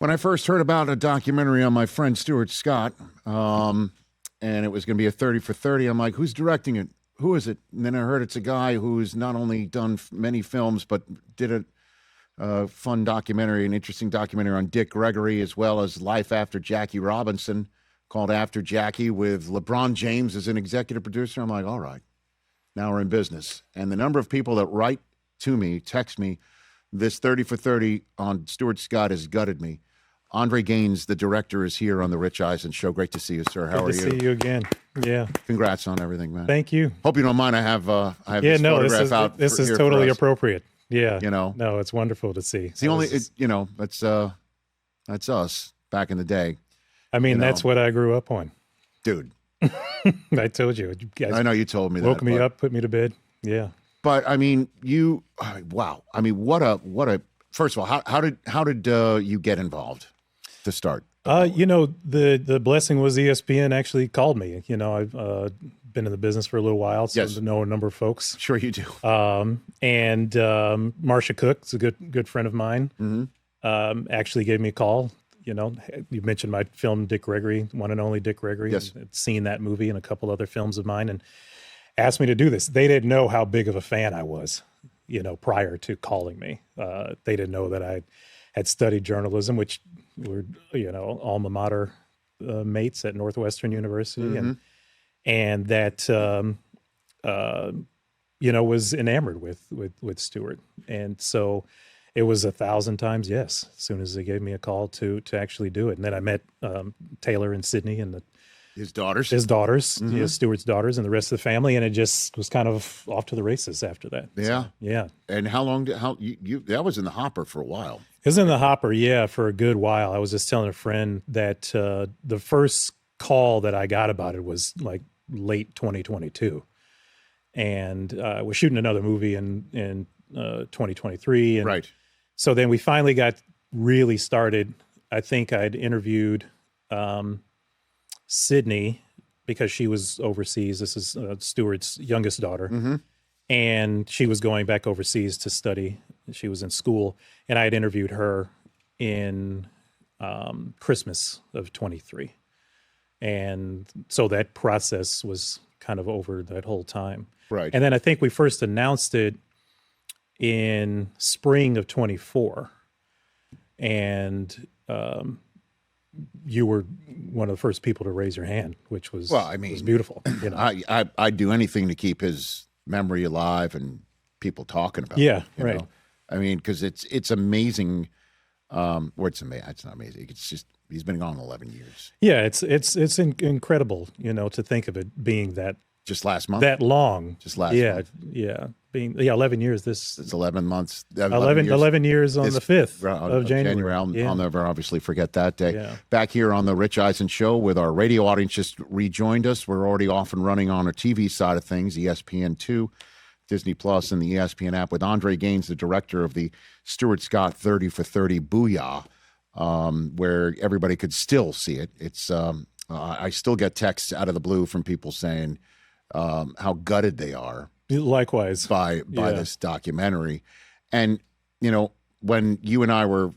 When I first heard about a documentary on my friend Stuart Scott, and it was going to be a 30 for 30, I'm like, who's directing it? Who is it? And then I heard it's a guy who's not only done many films, but did a fun documentary, an interesting documentary on Dick Gregory, as well as Life After Jackie Robinson, called After Jackie, with LeBron James as an executive producer. I'm like, all right, now we're in business. And the number of people that write to me, text me, this 30 for 30 on Stuart Scott has gutted me. Andre Gaines, the director, is here on the Rich Eisen Show. Great to see you, sir. How are you? Good to see you again. Yeah. Congrats on everything, man. Thank you. Hope you don't mind. I have this photograph out. This is totally appropriate. Yeah. No, it's wonderful to see. It's the only, that's us back in the day. I mean, that's what I grew up on. Dude. I told you. Guys I know you told me that. Woke me up, put me to bed. Yeah. But I mean, wow. I mean, what a, first of all, how did you get involved to start? The blessing was ESPN actually called me. I've been in the business for a little while, so I know a number of folks. Sure you do. And Marcia Cook is a good friend of mine. Actually gave me a call. You mentioned my film, Dick Gregory, one and only Dick Gregory. Yes. I'd seen that movie and a couple other films of mine, and asked me to do this. They didn't know how big of a fan I was, prior to calling me. They didn't know that I had studied journalism, which were, alma mater mates at Northwestern University, and that, was enamored with Stuart. And so it was 1,000 times yes, as soon as they gave me a call to actually do it. And then I met Taylor and Sydney and his daughters, Stuart's daughters, and the rest of the family, and it just was kind of off to the races after that. Yeah, so, yeah. And how long? That was in the hopper for a while. It was in the hopper, yeah, for a good while. I was just telling a friend that the first call that I got about it was like late 2022, and we're shooting another movie in 2023, and right. So then we finally got really started. I think I'd interviewed Sydney, because she was overseas. This is Stuart's youngest daughter. And she was going back overseas to study. She was in school. And I had interviewed her in Christmas of 23. And so that process was kind of over that whole time. Right. And then I think we first announced it in spring of 24. And you were one of the first people to raise your hand, which was, was beautiful. I'd do anything to keep his memory alive and people talking about it. Right. Know? I mean, because it's amazing. Or it's amazing. It's not amazing. It's just, he's been gone 11 years. Yeah, it's incredible, to think of it being that. Just last month? That long. Just last month. Yeah. 11 years. It's 11 months. 11 years on the 5th of January. I'll never obviously forget that day. Yeah. Back here on the Rich Eisen Show with our radio audience just rejoined us. We're already off and running on our TV side of things, ESPN2, Disney Plus, and the ESPN app, with Andre Gaines, the director of the Stuart Scott 30 for 30 Boo-Yah, where everybody could still see it. It's I still get texts out of the blue from people saying how gutted they are. Likewise. By this documentary. And, when you and I were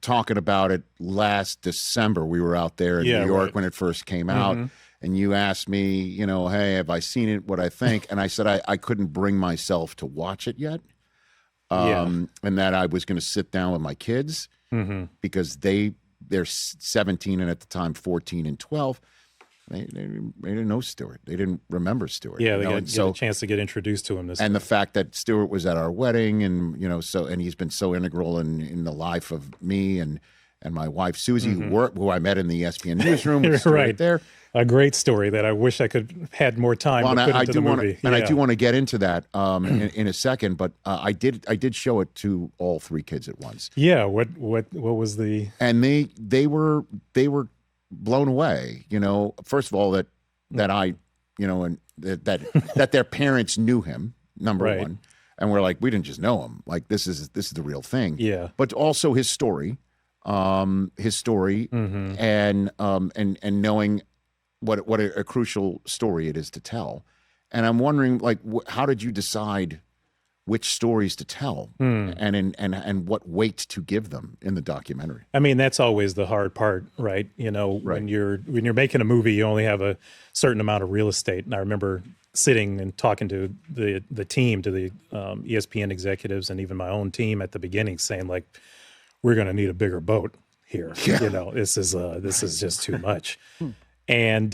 talking about it last December, we were out there in New York when it first came out, and you asked me, hey, have I seen it, what I think? And I said I couldn't bring myself to watch it yet, and that I was going to sit down with my kids because they're 17 and at the time 14 and 12. They didn't know Stuart. They didn't remember Stuart. Yeah, they got a chance to get introduced to him. The fact that Stuart was at our wedding, and and he's been so integral in the life of me and my wife Susie, who I met in the ESPN newsroom. Right there. A great story that I wish I could have had more time to put into the movie. I do want to get into that in a second, but I did show it to all three kids at once. Yeah. What was the? And they were blown away. First of all, that I, and that their parents knew him, number one, and we're like, we didn't just know him. Like this is the real thing. Yeah. But also his story, and knowing what a crucial story it is to tell. And I'm wondering, like, how did you decide which stories to tell and what weight to give them in the documentary. I mean, that's always the hard part, right? You know, when you're making a movie, you only have a certain amount of real estate. And I remember sitting and talking to the team, to the ESPN executives, and even my own team at the beginning, saying like, we're going to need a bigger boat here. Yeah. You know, this is just too much. And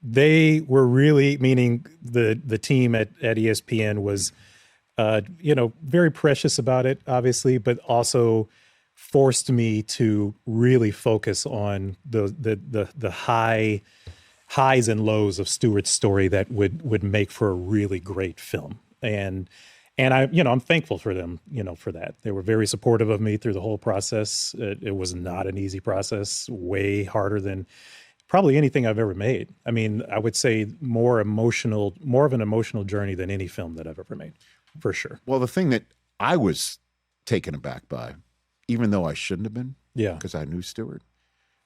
they were really, meaning the team at ESPN was, you know, very precious about it, obviously, but also forced me to really focus on the highs and lows of Stuart's story that would make for a really great film. And I, you know, I'm thankful for them, you know, for that. They were very supportive of me through the whole process. It was not an easy process, way harder than probably anything I've ever made. I mean, I would say more of an emotional journey than any film that I've ever made, for sure. Well, the thing that I was taken aback by, even though I shouldn't have been, because I knew Stuart,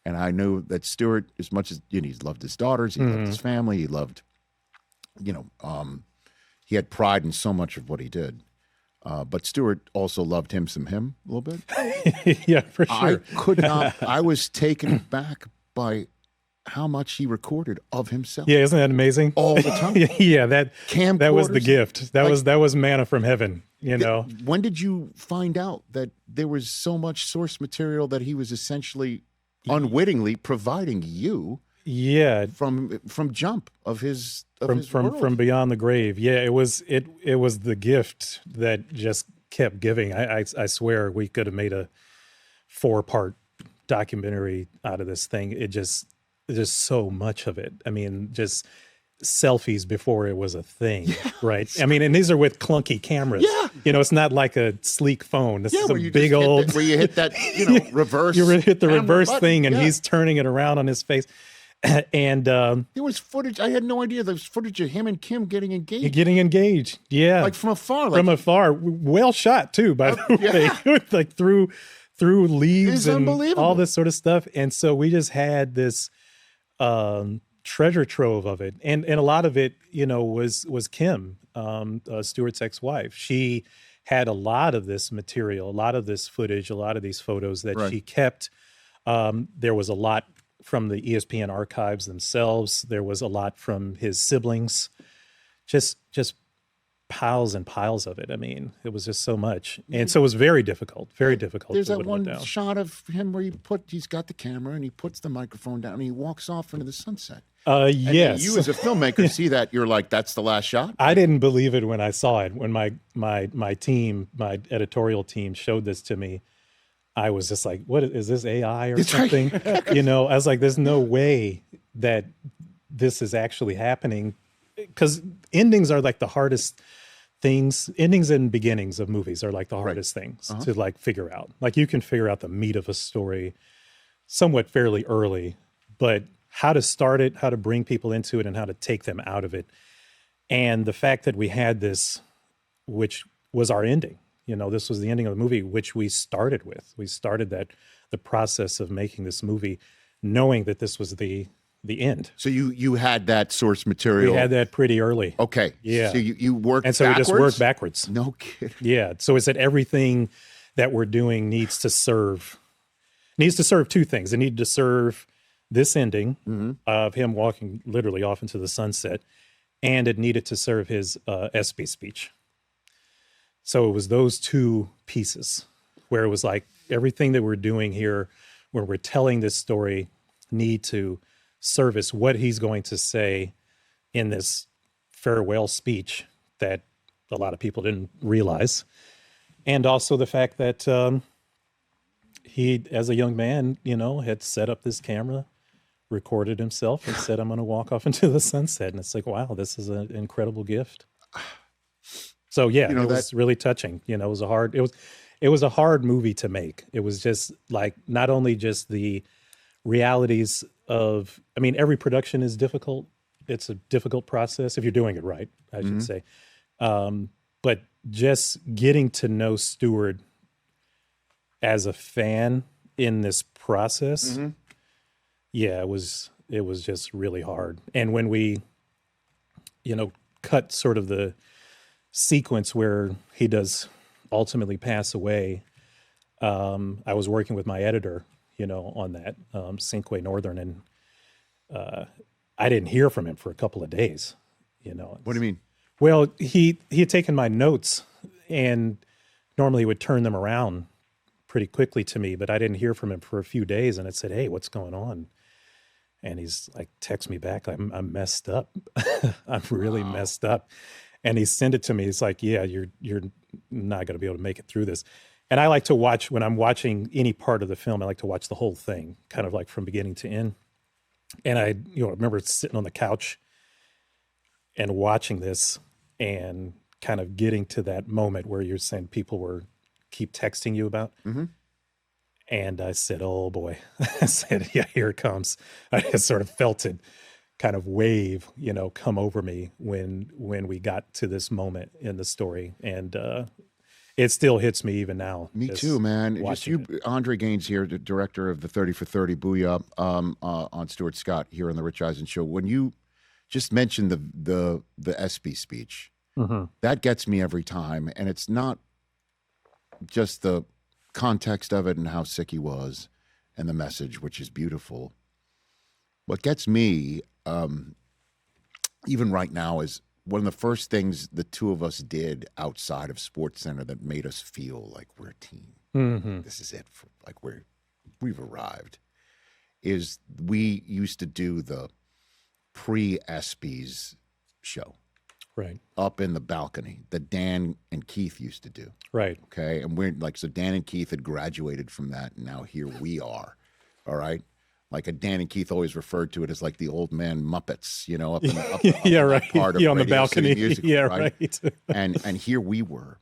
and I knew that Stuart, as much as, you know, he loved his daughters, he loved his family, he loved, you know, he had pride in so much of what he did. But Stuart also loved him a little bit. Yeah, for sure. I was taken aback by how much he recorded of himself. Yeah, isn't that amazing? All the time. Yeah, that was the gift. That was manna from heaven, you know. When did you find out that there was so much source material that he was essentially unwittingly providing you? Yeah, from jump of his world? From beyond the grave. Yeah, it was the gift that just kept giving. I swear we could have made a 4-part documentary out of this thing. There's so much of it. I mean, just selfies before it was a thing, right? I mean, and these are with clunky cameras. Yeah. You know, it's not like a sleek phone. This is a big old... where you hit that, you know, reverse. You hit the reverse button. thing, and he's turning it around on his face. And there was footage. I had no idea there was footage of him and Kim getting engaged. Yeah. Like from afar. Well shot, too, by the way. Like through leaves and all this sort of stuff. And so we just had this... treasure trove of it, and a lot of it, you know, was Kim, Stuart's ex-wife. She had a lot of this material, a lot of this footage, a lot of these photos that she kept. There was a lot from the ESPN archives themselves. There was a lot from his siblings. Just piles and piles of it. I mean, it was just so much, and so it was very difficult. There's that one shot of him where he's got the camera and he puts the microphone down and he walks off into the sunset. Yes. You as a filmmaker see that, you're like, that's the last shot? I didn't believe it when I saw it. When my team, my editorial team showed this to me, I was just like, what is this, AI or something? You know, I was like, there's no way that this is actually happening, because endings are like the hardest things. Endings and beginnings of movies are like the hardest things to like figure out. Like you can figure out the meat of a story somewhat fairly early, but how to start it, how to bring people into it, and how to take them out of it. And the fact that we had this, which was our ending, you know, this was the ending of the movie, which we started with. We started the process of making this movie, knowing that this was the end. So you had that source material. We had that pretty early. Okay. Yeah. So you worked and so backwards? we just worked backwards. No kidding. Yeah. So it's that everything that we're doing needs to serve two things. It needed to serve this ending of him walking literally off into the sunset, and it needed to serve his ESPY speech. So it was those two pieces where it was like everything that we're doing here, where we're telling this story, need to service what he's going to say in this farewell speech that a lot of people didn't realize. And also the fact that he, as a young man, you know, had set up this camera, recorded himself, and said, I'm going to walk off into the sunset. And it's like, wow, this is an incredible gift. So yeah, you know, it was really touching. You know, it was a hard movie to make. It was just like, not only just the realities of, I mean, every production is difficult. It's a difficult process if you're doing it right, I should say. But just getting to know Stuart as a fan in this process, yeah, it was just really hard. And when we, you know, cut sort of the sequence where he does ultimately pass away, I was working with my editor, on that, Cinque Northern, and I didn't hear from him for a couple of days. What do you mean? Well, he had taken my notes and normally would turn them around pretty quickly to me, but I didn't hear from him for a few days, and I said, "Hey, what's going on?" And he's like, text me back, I'm messed up. I'm really messed up. And he sent it to me. He's like, "Yeah, you're not going to be able to make it through this." And I like to watch, when I'm watching any part of the film, I like to watch the whole thing, kind of like from beginning to end. And I remember sitting on the couch and watching this and kind of getting to that moment where you're saying people keep texting you about. Mm-hmm. And I said, "Oh boy." I said, "Yeah, here it comes." I just sort of felt it kind of wave, come over me when we got to this moment in the story. And it still hits me even now. Me too, man. Just you, Andre Gaines here, the director of the 30 for 30 Boo-Yah, on Stuart Scott here on the Rich Eisen Show. When you just mentioned the ESPY speech, that gets me every time. And it's not just the context of it and how sick he was and the message, which is beautiful. What gets me, even right now, is one of the first things the two of us did outside of SportsCenter that made us feel like we're a team. Mm-hmm. This is it. We've arrived. Is we used to do the pre-ESPYs show. Right. Up in the balcony that Dan and Keith used to do. Right. Okay. And we're like, so Dan and Keith had graduated from that. And now here we are. All right. Like Dan and Keith always referred to it as like the old man Muppets, up in right. part of on the Radio City balcony. Music, Yeah, right. right. and here we were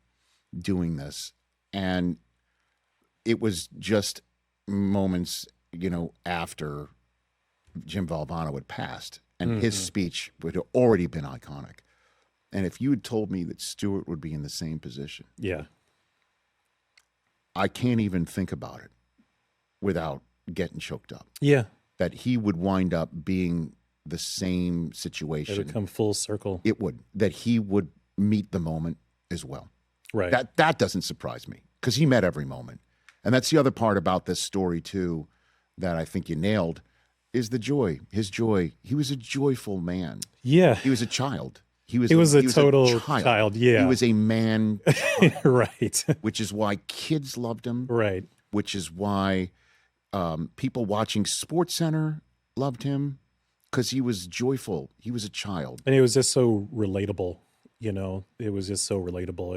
doing this. And it was just moments, after Jim Valvano had passed and his speech would have already been iconic. And if you had told me that Stuart would be in the same position, yeah, I can't even think about it without getting choked up. Yeah. That he would wind up being the same situation. It would come full circle. It would. That he would meet the moment as well. Right. That doesn't surprise me because he met every moment. And that's the other part about this story too that I think you nailed is the joy. His joy. He was a joyful man. Yeah. He was a child. He was a total child. Yeah. He was a man child, right. which is why kids loved him. Right. Which is why people watching SportsCenter loved him because he was joyful. He was a child. And it was just so relatable. It was just so relatable.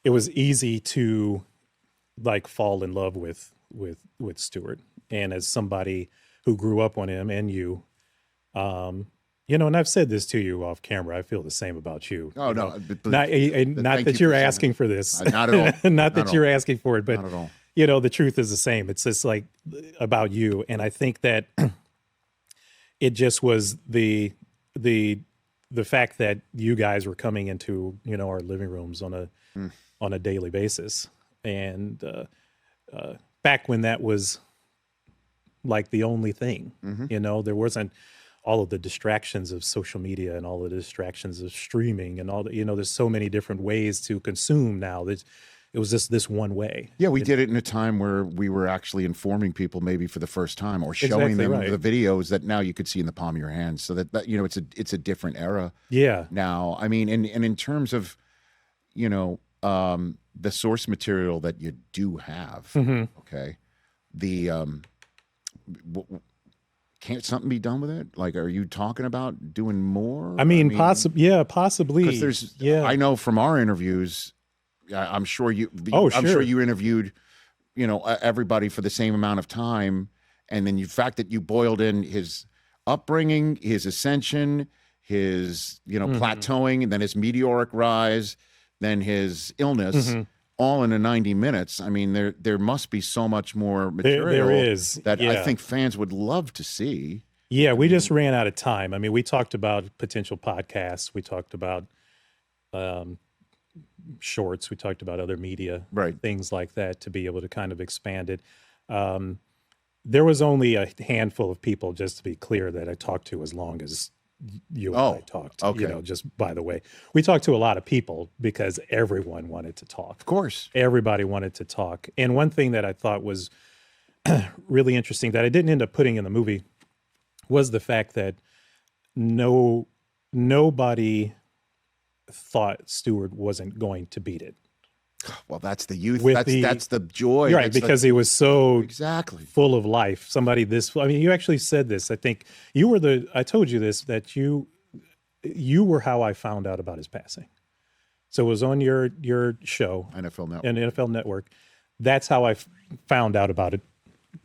It was easy to like fall in love with Stuart. And as somebody who grew up on him and you, and I've said this to you off camera. I feel the same about you. Oh, no. Not that you're asking for this. Not at all. Not that you're asking for it, but, not at all. The truth is the same. It's just like about you. And I think that it just was the fact that you guys were coming into, our living rooms on a daily basis. And back when that was like the only thing, there wasn't all of the distractions of social media and all of the distractions of streaming and all the, there's so many different ways to consume now that it was just this one way. Yeah, we did it in a time where we were actually informing people maybe for the first time or showing them the videos that now you could see in the palm of your hand. So that it's a different era. Yeah. Now, I mean, and in terms of, the source material that you do have, okay, can't something be done with it? Like, are you talking about doing more? Possibly. Because I know from our interviews, I'm sure you. I'm sure you interviewed, everybody for the same amount of time, and then the fact that you boiled in his upbringing, his ascension, his plateauing, and then his meteoric rise, then his illness. All in a 90 minutes. I mean, there must be so much more material there is. that I think fans would love to see. Yeah, we just ran out of time. I mean, we talked about potential podcasts. We talked about shorts. We talked about other media, things like that, to be able to kind of expand it. There was only a handful of people, just to be clear, that I talked to as long as you and I talked. okay. You know, just by the way, we talked to a lot of people because everyone wanted to talk. Of course. Everybody wanted to talk. And one thing that I thought was really interesting that I didn't end up putting in the movie was the fact that nobody thought Stuart wasn't going to beat it. Well, that's the youth. With That's the joy. Right, because he was so exactly full of life. Somebody I mean, you actually said this. I think I told you this, that you were how I found out about his passing. So it was on your show, NFL Network. and NFL Network. That's how I found out about it,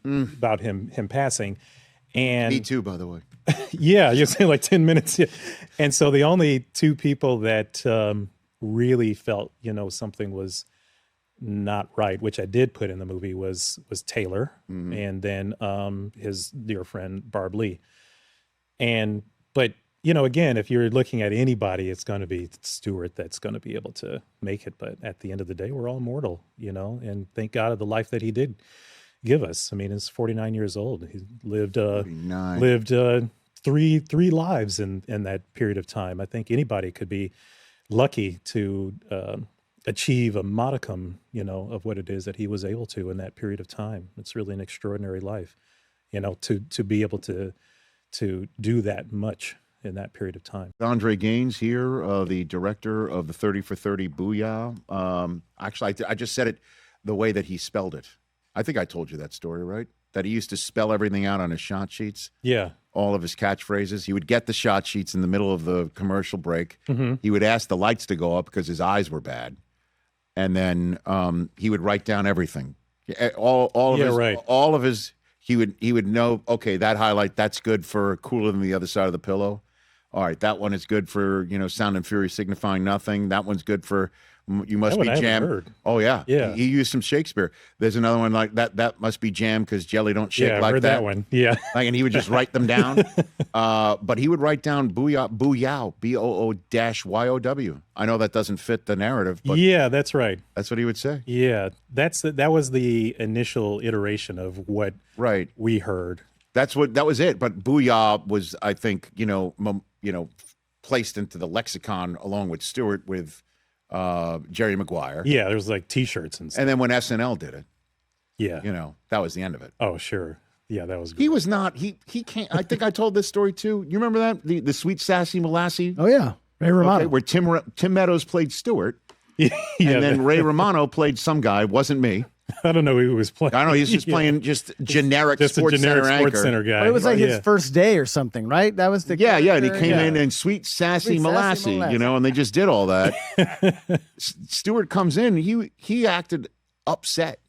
about him passing. And Me too, by the way. yeah, you say like 10 minutes. Yeah. And so the only two people that really felt, something was not right, which I did put in the movie, was Taylor, and then his dear friend Barb Lee. But again, if you're looking at anybody, it's going to be Stuart that's going to be able to make it. But at the end of the day, we're all mortal, and thank God of the life that he did give us. I mean, he's 49 years old. He lived three lives in that period of time. I think anybody could be lucky to achieve a modicum, of what it is that he was able to in that period of time. It's really an extraordinary life, to be able to do that much in that period of time. Andre Gaines here, the director of the 30 for 30 Boo-Yah. Actually, I just said it the way that he spelled it. I think I told you that story, right? That he used to spell everything out on his shot sheets. Yeah. All of his catchphrases. He would get the shot sheets in the middle of the commercial break. Mm-hmm. He would ask the lights to go up because his eyes were bad. And then he would write down everything. All of his he would know, okay, that highlight, that's good for Cooler Than the Other Side of the Pillow. All right, that one is good for, Sound and Fury Signifying Nothing. That one's good for You Must Be Jam. Oh, yeah. Yeah. He used some Shakespeare. There's another one like that. That must be jam because jelly don't shake Yeah, like I heard that one. Yeah. And he would just write them down. But he would write down Boo-Yah, Boo-Yah. I know that doesn't fit the narrative, but yeah, that's right. That's what he would say. Yeah, that was the initial iteration of what we heard. That was it. But Boo-Yah was, I think, placed into the lexicon along with Stuart with Jerry Maguire. Yeah, there was like T-shirts and stuff. And then when SNL did it, yeah, that was the end of it. Oh, sure. Yeah, that was good. He was not. He can't. I think I told this story too. You remember that the Sweet Sassy Molassie? Oh yeah, Ray Romano. Okay, where Tim Meadows played Stuart, yeah, and then Ray Romano played some guy. Wasn't me. I don't know who he was playing. I don't know. He's just playing just generic just sports a generic center sports anchor. center guy. But it was like his first day or something, right? That was the and he came in and Sweet Sassy Molassie, and they just did all that. Stuart comes in. He acted upset.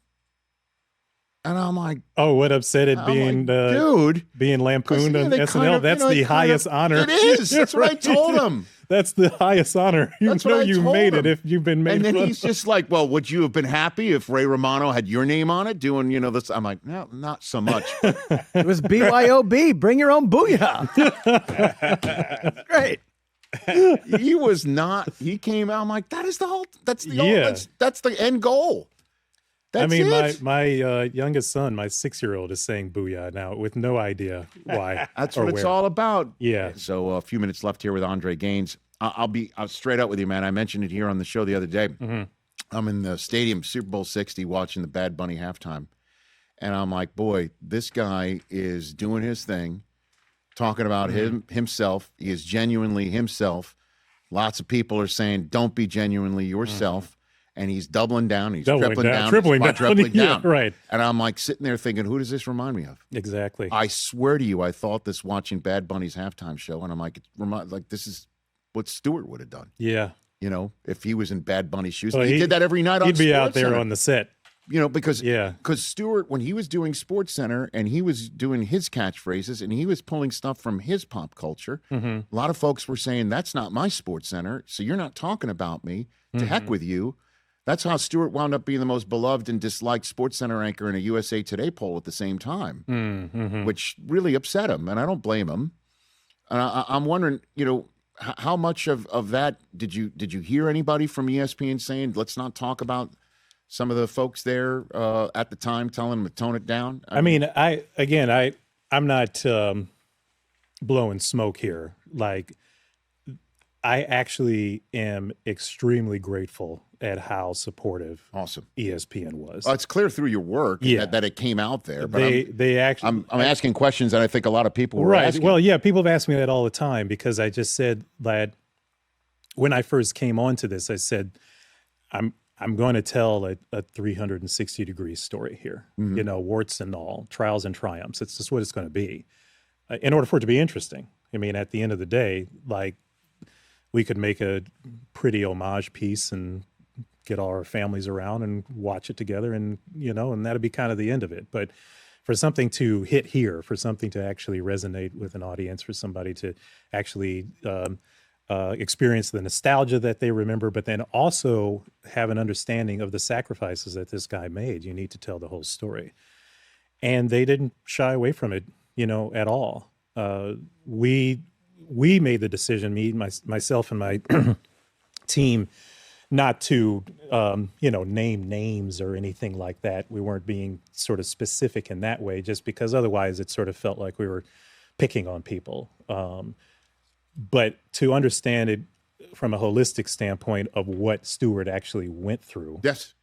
And I'm like, oh, what upset it being, dude, being lampooned on SNL? That's the highest honor. It is. That's what I told him. That's the highest honor. You made it if you've been made. And then he's just like, well, would you have been happy if Ray Romano had your name on it doing, this? I'm like, no, not so much. It was BYOB. Bring your own Boo-Yah. Great. He was not. He came out. I'm like, that's the end goal. That's my youngest son, my 6-year-old, is saying Boo-Yah now with no idea why. That's what it's all about. Yeah. So a few minutes left here with Andre Gaines. I'll be straight up with you, man. I mentioned it here on the show the other day. Mm-hmm. I'm in the stadium, Super Bowl 60, watching the Bad Bunny halftime. And I'm like, boy, this guy is doing his thing, talking about himself. He is genuinely himself. Lots of people are saying, don't be genuinely yourself. And he's doubling down. He's tripling down. Quadrupling down. Yeah, right. And I'm like sitting there thinking, who does this remind me of? Exactly. I swear to you, I thought this watching Bad Bunny's halftime show. And I'm like, this is what Stuart would have done. Yeah. If he was in Bad Bunny's shoes. Well, he did that every night on He'd be out there SportsCenter. on the set. Because Stuart, when he was doing SportsCenter and he was doing his catchphrases and he was pulling stuff from his pop culture, a lot of folks were saying, that's not my SportsCenter, so you're not talking about me. To heck with you. That's how Stuart wound up being the most beloved and disliked SportsCenter anchor in a USA Today poll at the same time, which really upset him, and I don't blame him. I'm wondering, how much of that did you hear anybody from ESPN saying, let's not talk about some of the folks there at the time, telling them to tone it down? I'm not blowing smoke here. Like, I actually am extremely grateful at how supportive Awesome. ESPN was. It's clear through your work that it came out there. But I'm asking questions that I think a lot of people were asking. Well, yeah, people have asked me that all the time because I just said that when I first came onto this, I said, I'm going to tell a 360-degree story here, you know, warts and all, trials and triumphs. It's just what it's going to be. In order for it to be interesting. I mean, at the end of the day, like, we could make a pretty homage piece and get all our families around and watch it together, and, you know, and that'd be kind of the end of it. But for something to hit here, for something to actually resonate with an audience, for somebody to actually experience the nostalgia that they remember, but then also have an understanding of the sacrifices that this guy made, you need to tell the whole story. And they didn't shy away from it, you know, at all. We made the decision, myself and my team, not to, you know, name names or anything like that. We weren't being sort of specific in that way, just because otherwise it sort of felt like we were picking on people. But to understand it from a holistic standpoint of what Stuart actually went through, yes,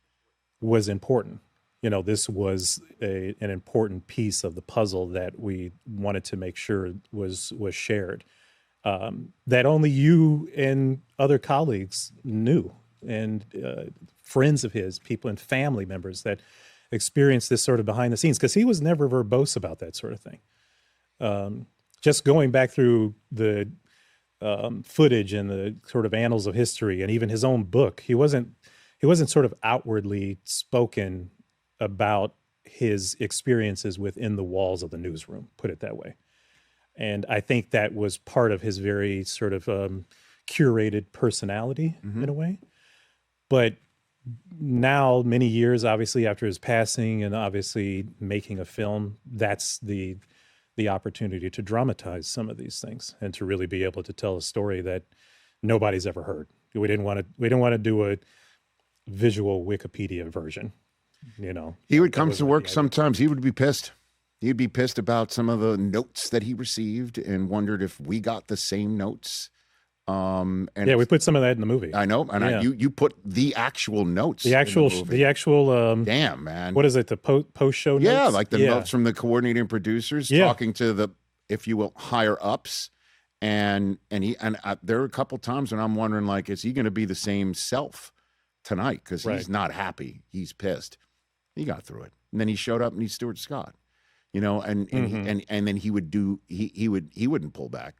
was important. You know, this was an important piece of the puzzle that we wanted to make sure was shared. That only you and other colleagues knew, and friends of his, people and family members that experienced this sort of behind the scenes, because he was never verbose about that sort of thing. Just going back through the footage and the sort of annals of history, and even his own book, he wasn't sort of outwardly spoken about his experiences within the walls of the newsroom, put it that way. And I think that was part of his very sort of curated personality in a way. But now, many years, obviously, after his passing and obviously making a film, that's the opportunity to dramatize some of these things and to really be able to tell a story that nobody's ever heard. We didn't want to do a visual Wikipedia version, you know. He would come to work sometimes. He would be pissed. He'd be pissed about some of the notes that he received and wondered if we got the same notes. And yeah, we put some of that in the movie. I know, and you put the actual notes. The actual. Damn, man. What is it? The post show notes? Yeah, like the notes from the coordinating producers talking to the, if you will, higher ups, and there are a couple times when I'm wondering, like, is he going to be the same self tonight? Because he's not happy. He's pissed. He got through it, and then he showed up and he's Stuart Scott. You know, and then he wouldn't pull back.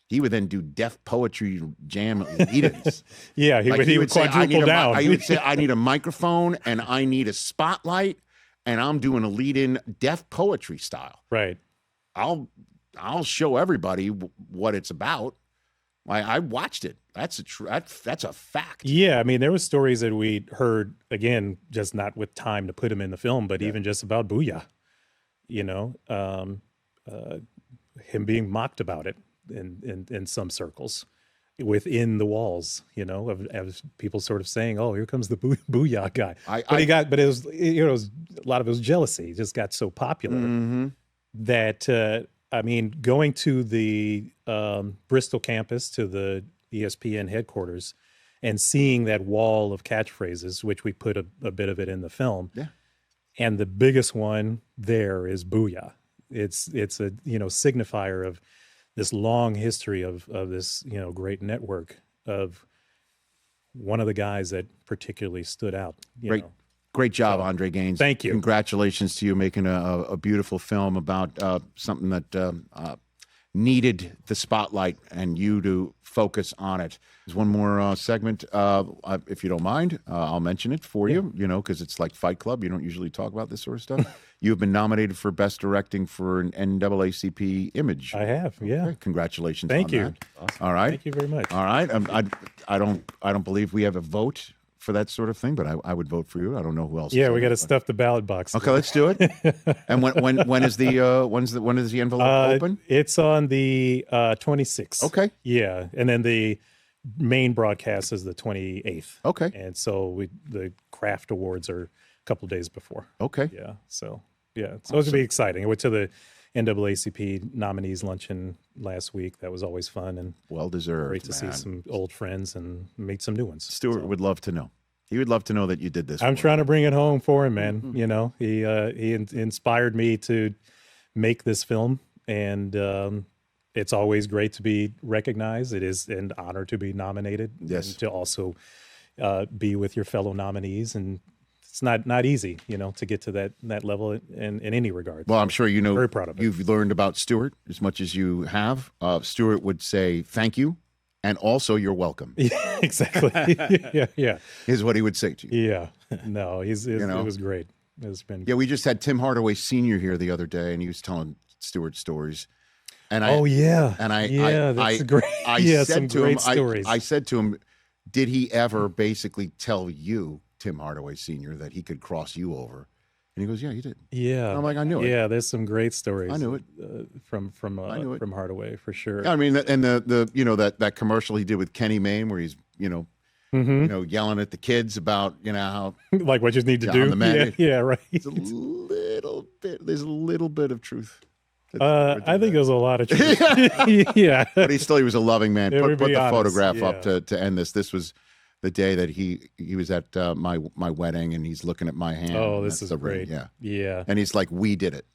He would then do deaf poetry jam at Eden's. Yeah, he would quadruple down. He would say, I need a microphone and I need a spotlight, and I'm doing a lead-in deaf poetry style. Right. I'll show everybody what it's about. I watched it. That's a fact. Yeah, I mean, there were stories that we heard, again, just not with time to put them in the film, but even just about Boo-Yah. You know, him being mocked about it in some circles within the walls, you know, of people sort of saying, "Oh, here comes the Boo-Yah guy." But it was, you know, a lot of it was jealousy. It just got so popular that I mean, going to the Bristol campus, to the ESPN headquarters, and seeing that wall of catchphrases, which we put a bit of it in the film. Yeah. And the biggest one there is Boo-Yah. It's a, you know, signifier of this long history of this, you know, great network of one of the guys that particularly stood out. Great job, Andre Gaines. Thank you. Congratulations to you making a beautiful film about something that needed the spotlight and you to focus on it. There's one more segment, if you don't mind. I'll mention it for you, you know, because it's like Fight Club. You don't usually talk about this sort of stuff. You have been nominated for Best Directing for an NAACP Image. I have, yeah. Okay. Congratulations. Thank you. That. Awesome. All right. Thank you very much. All right. I don't believe we have a vote for that sort of thing, but I would vote for you. I don't know who else. Yeah, we got to stuff the ballot box. Okay, let's do it. And when is the envelope open? It's on the 26th. Okay. Yeah, and then the main broadcast is the 28th. Okay. And so the craft awards are a couple days before. Okay. Yeah. So yeah, so it's gonna be exciting. I went to the NAACP nominees luncheon last week. That was always fun and Well deserved. great to see some old friends and meet some new ones. Stuart would love to know. He would love to know that you did this. I'm for trying him. to bring it home for him, man. You know, he inspired me to make this film, and it's always great to be recognized. It is an honor to be nominated, Yes. and to also be with your fellow nominees, and it's not easy, you know, to get to that level in any regard. Well, I'm sure you know. Very proud of it. You've learned about Stuart as much as you have. Stuart would say thank you, and also you're welcome. Yeah, exactly. yeah. Is what he would say to you. Yeah. No, it was great. It's been Yeah, we just had Tim Hardaway Sr. here the other day, and he was telling Stuart stories. And that's great. I said some to great him, stories. I said to him, did he ever basically tell you, Tim Hardaway Sr., that he could cross you over? And he goes, yeah, he did. Yeah. I'm like, I knew it. Yeah, there's some great stories. I knew it. From Hardaway for sure. I mean, and the you know that commercial he did with Kenny Mayne where he's you know yelling at the kids about how like what you need to on do. the man. Yeah, right. there's a little bit of truth. I think there's a lot of truth. Yeah. But he was a loving man. Yeah, Put to be the honest, photograph yeah. up to end this. This was the day that he was at my wedding, and he's looking at my hand. Oh, and this that's is the ring, great. Yeah. Yeah. And he's like, we did it.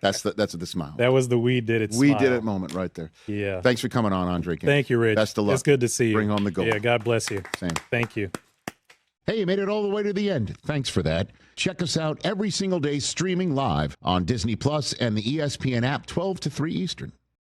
That's the smile. That was the we did it We smile. did it moment right there. Yeah. Thanks for coming on, Andre. Thank you, Rich. Best of luck. It's good to see you. Bring home the gold. Yeah, God bless you. Same. Thank you. Hey, you made it all the way to the end. Thanks for that. Check us out every single day streaming live on Disney Plus and the ESPN app 12 to 3 Eastern.